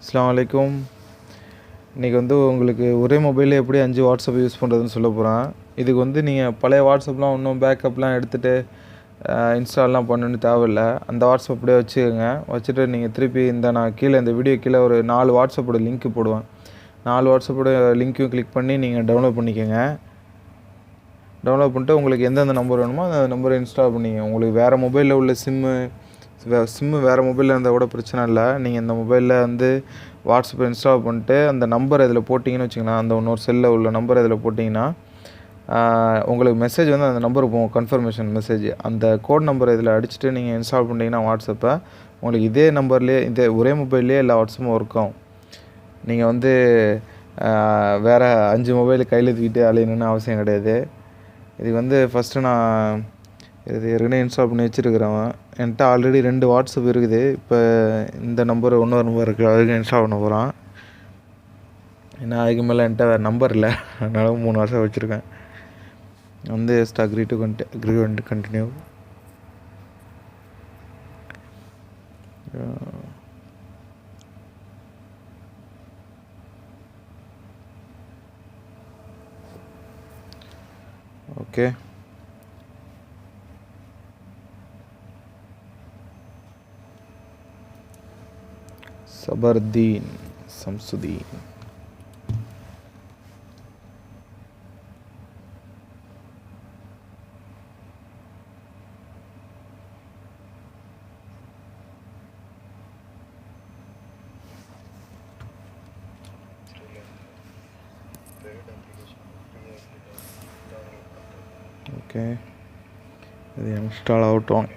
அஸ்ஸலாமு அலைக்கும். இன்றைக்கி வந்து உங்களுக்கு ஒரே மொபைலில் எப்படி 5 வாட்ஸ்அப் யூஸ் பண்ணுறதுன்னு சொல்ல போகிறேன். இதுக்கு வந்து நீங்கள் பழைய வாட்ஸ்அப்லாம் இன்னும் பேக்கப்லாம் எடுத்துகிட்டு இன்ஸ்டால்லாம் பண்ணணுன்னு தேவையில்ல. அந்த வாட்ஸ்அப் அப்படியே வச்சுக்கோங்க. வச்சுட்டு நீங்கள் திருப்பி நான் கீழே இந்த வீடியோ கீழே ஒரு 4 வாட்ஸ்அப்போட லிங்க்கு போடுவேன். 4 வாட்ஸ்அப்போட லிங்க்கையும் கிளிக் பண்ணி நீங்கள் டவுன்லோட் பண்ணிக்கோங்க. டவுன்லோட் பண்ணிட்டு உங்களுக்கு எந்தெந்த நம்பர் வேணுமோ அந்த நம்பரை இன்ஸ்டால் பண்ணிக்கோங்க. உங்களுக்கு வேறு மொபைலில் உள்ள சிம்மு வேறு மொபைலில் இருந்தால் கூட பிரச்சனை இல்லை. நீங்கள் இந்த மொபைலில் வந்து வாட்ஸ்அப்பை இன்ஸ்டால் பண்ணிட்டு அந்த நம்பர் இதில் போட்டிங்கன்னு வச்சுக்கோங்களேன், அந்த இன்னொரு செல்லில் உள்ள நம்பர் இதில் போட்டிங்கன்னா உங்களுக்கு மெசேஜ் வந்து அந்த நம்பருக்கு போகும், கன்ஃபர்மேஷன் மெசேஜ். அந்த கோட் நம்பரை இதில் அடிச்சுட்டு நீங்கள் இன்ஸ்டால் பண்ணிட்டீங்கன்னா வாட்ஸ்அப்பை உங்களுக்கு இதே நம்பர்லேயே இதே ஒரே மொபைல்லேயே எல்லா வாட்ஸ்அப்பும் ஒர்க் ஆகும். நீங்கள் வந்து வேறு 5 மொபைல் கையில் தூக்கிட்டு அலையணுன்னு அவசியம் கிடையாது. இதுக்கு வந்து ஃபஸ்ட்டு நான் இது ஏற்கனவே இன்ஸ்டால் பண்ணி வச்சுருக்கிறவன் என்கிட்ட ஆல்ரெடி 2 வாட்ஸ்அப் இருக்குது. இப்போ இந்த நம்பர் இன்னொரு நம்பர் இருக்குது, அதுக்கு இன்ஸ்டால் பண்ண போகிறான். ஏன்னா அதுக்கு மேலே என்கிட்ட வேறு நம்பர் இல்லை, அதனால 3 வருஷம் வச்சுருக்கேன். வந்து agree to continue. Okay, Sabardeen Samsudeen. Okay, இது இன்ஸ்டால் ஆகட்டும்.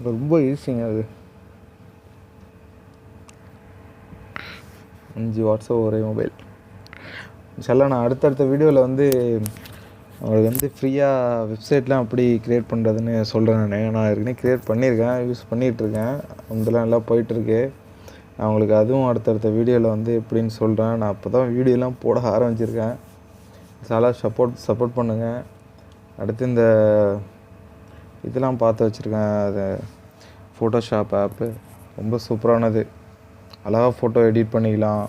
ரொம்ப ஈஸிங்க அது. 5 வாட்ஸ்அப் ஒரே மொபைல். இன்ஷால்லா நான் அடுத்தடுத்த வீடியோவில் வந்து அவங்களுக்கு வந்து ஃப்ரீயாக வெப்சைட்லாம் எப்படி க்ரியேட் பண்ணுறதுன்னு சொல்கிறேன். நான் ஏற்கனவே க்ரியேட் பண்ணியிருக்கேன், யூஸ் பண்ணிகிட்ருக்கேன். அதெல்லாம் நல்லா போயிட்டுருக்கு. நான் உங்களுக்கு அதுவும் அடுத்தடுத்த வீடியோவில் வந்து எப்படின்னு சொல்கிறேன். நான் இப்போ தான் வீடியோலாம் போட ஆரம்பிச்சிருக்கேன். இன்ஷால்லா சப்போர்ட் பண்ணுங்கள். அடுத்து இந்த இதெல்லாம் பார்த்து வச்சுருக்கேன், அது ஃபோட்டோஷாப் ஆப்பு ரொம்ப சூப்பரானது. அழகாக ஃபோட்டோ எடிட் பண்ணிக்கலாம்.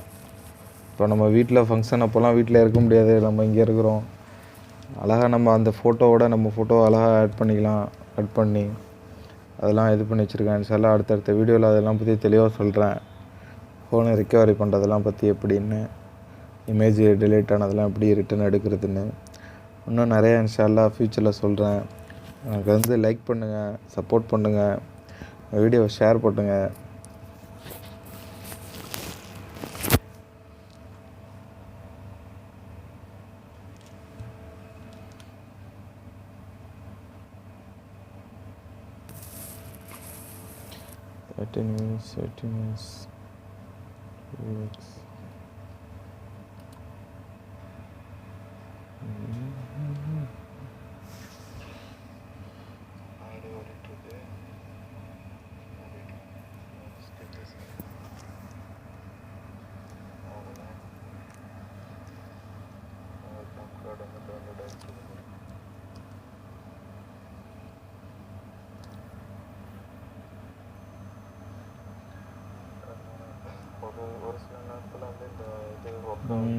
இப்போ நம்ம வீட்டில் ஃபங்க்ஷன் அப்போல்லாம் வீட்டில் இருக்க முடியாது, நம்ம இங்கே இருக்கிறோம். அழகாக நம்ம அந்த ஃபோட்டோவோட நம்ம ஃபோட்டோவை அழகாக ஆட் பண்ணிக்கலாம். ஆட் பண்ணி அதெல்லாம் இது பண்ணி வச்சுருக்கேன். இன்ஷால்லா அடுத்தடுத்த வீடியோவில் அதெல்லாம் பற்றி தெளிவாக சொல்கிறேன். ஃபோனை ரிக்கவரி பண்ணுறதெல்லாம் பற்றி எப்படின்னு, இமேஜ் டிலீட் ஆனதெல்லாம் எப்படி ரிட்டன் எடுக்கிறதுன்னு இன்னும் நிறையா இன்ஷால்லா ஃப்யூச்சரில் சொல்கிறேன். எனக்கு வந்து லைக் பண்ணுங்கள், சப்போர்ட் பண்ணுங்கள், வீடியோவை ஷேர் பண்ணுங்கள். Settings. Mm.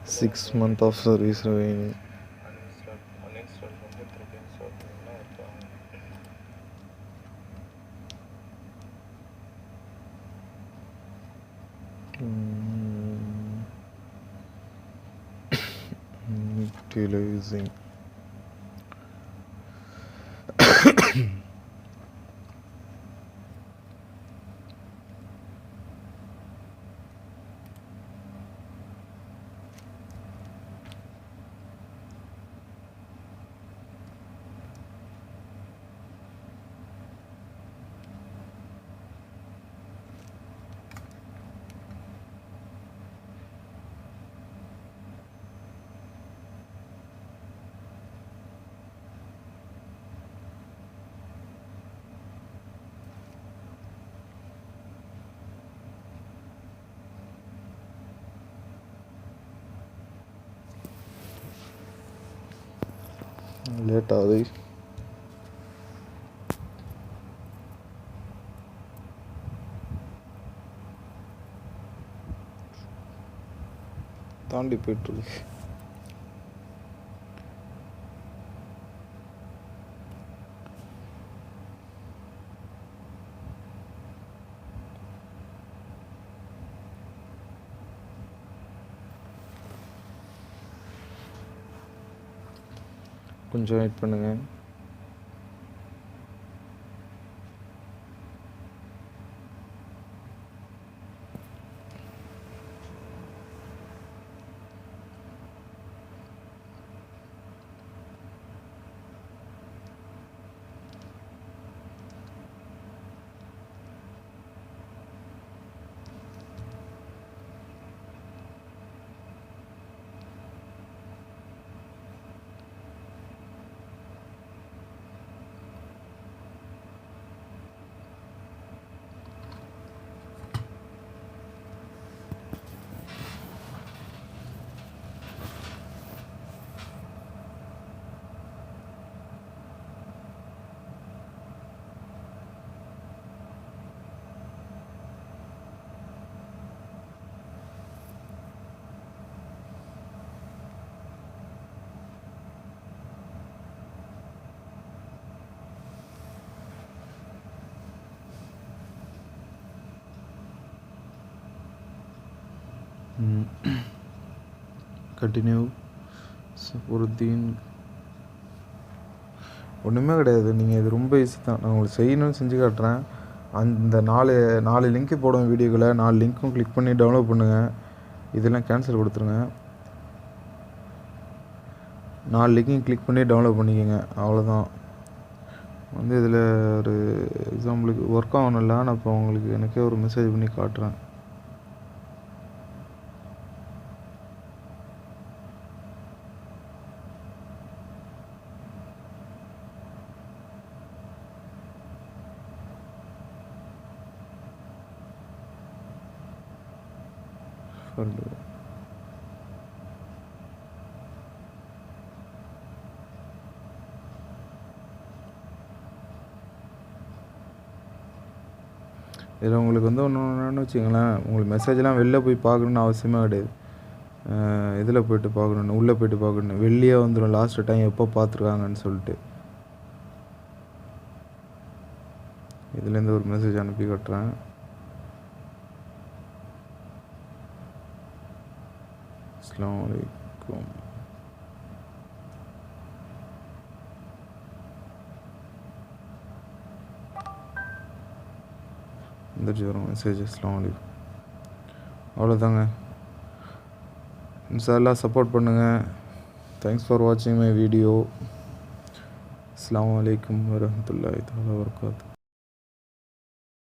6 months of service remaining. Utilizing late ஆகுது. தாண்டி போயிட்டுருக்கு. கொஞ்சம் வெயிட் பண்ணுங்கள். கண்டினியூ. சஃபருதீன். ஒன்றுமே கிடையாது. நீங்கள் இது ரொம்ப ஈஸி தான். நான் உங்களுக்கு செய்யணும்னு செஞ்சு காட்டுறேன். அந்த 4 லிங்க்கு போடுவேன் வீடியோக்குள்ளே. 4 லிங்க்கும் கிளிக் பண்ணி டவுன்லோட் பண்ணுங்கள். இதெல்லாம் கேன்சல் கொடுத்துருங்க. 4 லிங்க்கையும் கிளிக் பண்ணி டவுன்லோட் பண்ணிக்கோங்க. அவ்வளோதான். வந்து இதில் ஒரு எக்ஸாம்பிளுக்கு ஒர்க் ஆகணும்ல, நான் இப்போ உங்களுக்கு எனக்கே ஒரு மெசேஜ் பண்ணி காட்டுறேன். இதில் உங்களுக்கு வந்து ஒன்று வச்சுங்களேன், உங்களுக்கு மெசேஜ்லாம் வெளில போய் பார்க்கணுன்னு அவசியமே கிடையாது. இதில் போய்ட்டு பார்க்கணுன்னு, உள்ளே போய்ட்டு பார்க்கணும். வெளியே வந்துடும் லாஸ்ட்டு டைம் எப்போ பார்த்துருக்காங்கன்னு சொல்லிட்டு. இதுலேருந்து ஒரு மெசேஜ் அனுப்பி காட்டுறேன். அஸ்ஸலாமு அலைக்கும். வந்துடுச்சு வரும் மெசேஜ். அஸ்ஸலாமு அலைக்கும். அவ்வளோதாங்க. இன்ஷாஅல்லாஹ் சப்போர்ட் பண்ணுங்கள். தேங்க்ஸ் ஃபார் வாட்சிங் மை வீடியோ. அஸ்ஸலாமு அலைக்கும் வரஹ்மத்துல்லாஹி தஆலா வபரகாத்துஹு.